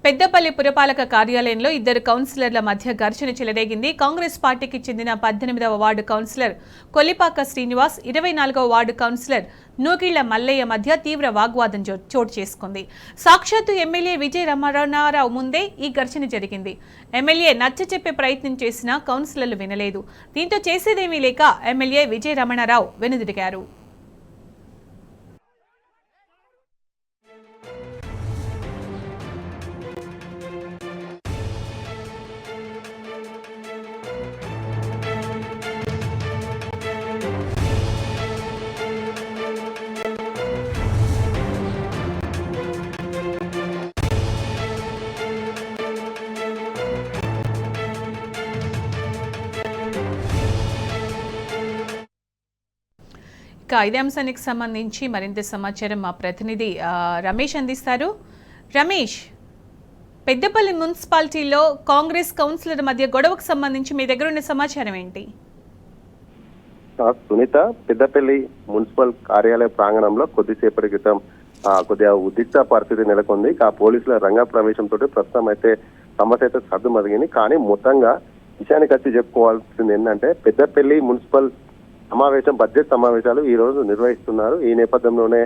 పెద్దపల్లి పురపాలక కార్యాలయంలో ఇద్దరు కౌన్సిలర్ల మధ్య ఘర్షణ చెలరేగింది. కాంగ్రెస్ పార్టీకి చెందిన 18వ వార్డు కౌన్సిలర్ కొల్లిపాక శ్రీనివాస్, 24వ వార్డు కౌన్సిలర్ నూకిళ్ల మల్లయ్య మధ్య తీవ్ర వాగ్వాదం చోటు చేసుకుంది. సాక్షాత్తు ఎమ్మెల్యే విజయ రమణారావు ముందే ఈ ఘర్షణ జరిగింది. ఎమ్మెల్యే నచ్చచెప్పే ప్రయత్నం చేసినా కౌన్సిలర్లు వినలేదు. దీంతో చేసేదేమీ లేక ఎమ్మెల్యే విజయ రమణారావు వెనుదిరిగారు. ఇదే అంశానికి సంబంధించి మరింత సమాచారం మా ప్రతినిధి రమేష్ అందిస్తారు. రమేష్, పెద్దపల్లి మున్సిపాలిటీలో కాంగ్రెస్ కౌన్సిలర్ మధ్య గొడవకు సంబంధించి మీ దగ్గర ఉన్న సమాచారం ఏంటి? సునీత, పెద్దపల్లి మున్సిపల్ కార్యాలయ ప్రాంగణంలో కొద్దిసేపటి క్రితం కొద్దిగా ఉద్రిక్త పరిస్థితి నెలకొంది. పోలీసుల రంగ ప్రవేశంతో ప్రస్తుతం అయితే సమస్య అయితే సర్దుమదిగింది. కానీ మొత్తంగా విషయానికి వచ్చి చెప్పుకోవాల్సింది ఏంటంటే, పెద్దపల్లి మున్సిపల్ బడ్జెట్ సమావేశాలు ఈ రోజు నిర్వహిస్తున్నారు. ఈ నేపథ్యంలోనే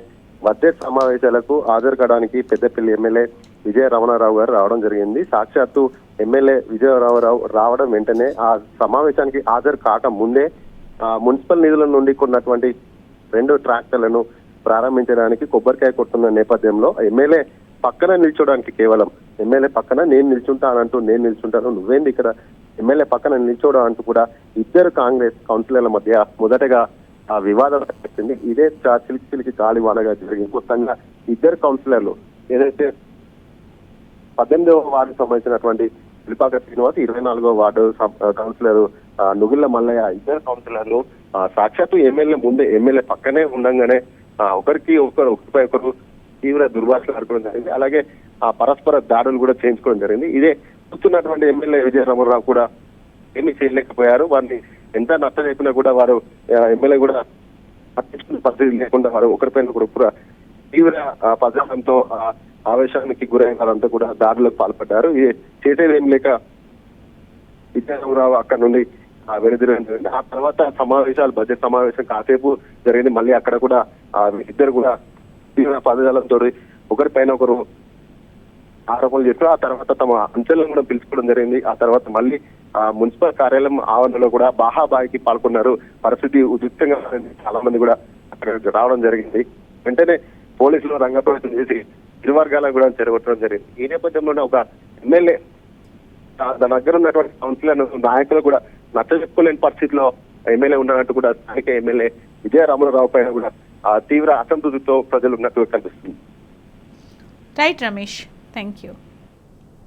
బడ్జెట్ సమావేశాలకు హాజరు కావడానికి పెద్దపల్లి ఎమ్మెల్యే విజయ రమణారావు గారు రావడం జరిగింది. సాక్షాత్తు ఎమ్మెల్యే విజయరామరావు రావడం వెంటనే ఆ సమావేశానికి హాజరు కాక ముందే మున్సిపల్ నిధుల నుండి కొన్నటువంటి 2 ట్రాక్టర్లను ప్రారంభించడానికి కొబ్బరికాయ కొట్టున్న నేపథ్యంలో ఎమ్మెల్యే పక్కన నిల్చోడానికి, కేవలం ఎమ్మెల్యే పక్కన నేను నిల్చుంటానంటూ, నేను నిల్చుంటాను, నువ్వేంది ఇక్కడ ఎమ్మెల్యే పక్కన నిల్చోవడం అంటూ కూడా ఇద్దరు కాంగ్రెస్ కౌన్సిలర్ల మధ్య మొదటగా ఆ వివాదం వచ్చింది. ఇదే చిలికి గాలివానగా జరిగింది. మొత్తంగా ఇద్దరు కౌన్సిలర్లు ఏదైతే 18వ వార్డు సంబంధించినటువంటి కొల్లిపాక శ్రీనివాస్, 24వ వార్డు కౌన్సిలర్ నుగిళ్ల మల్లయ్య, ఇద్దరు కౌన్సిలర్లు సాక్షాత్తు ఎమ్మెల్యే పక్కనే ఉండగానే ఒకరిపై ఒకరు తీవ్ర దుర్భాషలు ఆడుకోవడం జరిగింది. అలాగే పరస్పర దాడులు కూడా చేయించుకోవడం జరిగింది. ఇదే చూస్తున్నటువంటి ఎమ్మెల్యే విజయ రమణారావు కూడా ఏమీ చేయలేకపోయారు. వారిని ఎంత నచ్చ చెప్పినా కూడా వారు ఎమ్మెల్యే కూడా పట్టించుకునే పరిస్థితి లేకుండా వారు ఒకరిపైన ఒకరు తీవ్ర పదార్థంతో ఆవేశానికి గురైన వారంతా కూడా దాడులకు పాల్పడ్డారు. చేసేది ఏం లేక విజయ రమణారావు అక్కడ నుండి వెనుదిరగడం జరిగింది. ఆ తర్వాత బడ్జెట్ సమావేశం కాసేపు జరిగింది. మళ్ళీ అక్కడ కూడా ఇద్దరు కూడా తీవ్ర పదజాలంతో ఒకరిపైన ఒకరు ఆరోపణలు చేస్తారు. ఆ తర్వాత తమ అంచెలను కూడా పిలుచుకోవడం జరిగింది. ఆ తర్వాత మళ్ళీ మున్సిపల్ కార్యాలయం ఆవరణలో కూడా బాహాబాయికి పాల్గొన్నారు. పరిస్థితి ఉద్రిక్తంగా చాలా మంది కూడా అక్కడ రావడం జరిగింది. వెంటనే పోలీసులు రంగప్రవేశం చేసి ఇరు వర్గాలను కూడా చెరగొట్టడం జరిగింది. ఈ నేపథ్యంలోనే ఒక ఎమ్మెల్యే తన దగ్గర ఉన్నటువంటి కౌన్సిలర్ నాయకులు కూడా నచ్చ చెప్పుకోలేని పరిస్థితిలో ఎమ్మెల్యే ఉన్నట్టు కూడా స్థానిక ఎమ్మెల్యే విజయ రమణారావు పైన కూడా తీవ్ర అసంతృప్తితో ప్రజలు ఉన్నట్టు కనిపిస్తుంది. Right Ramesh, thank you.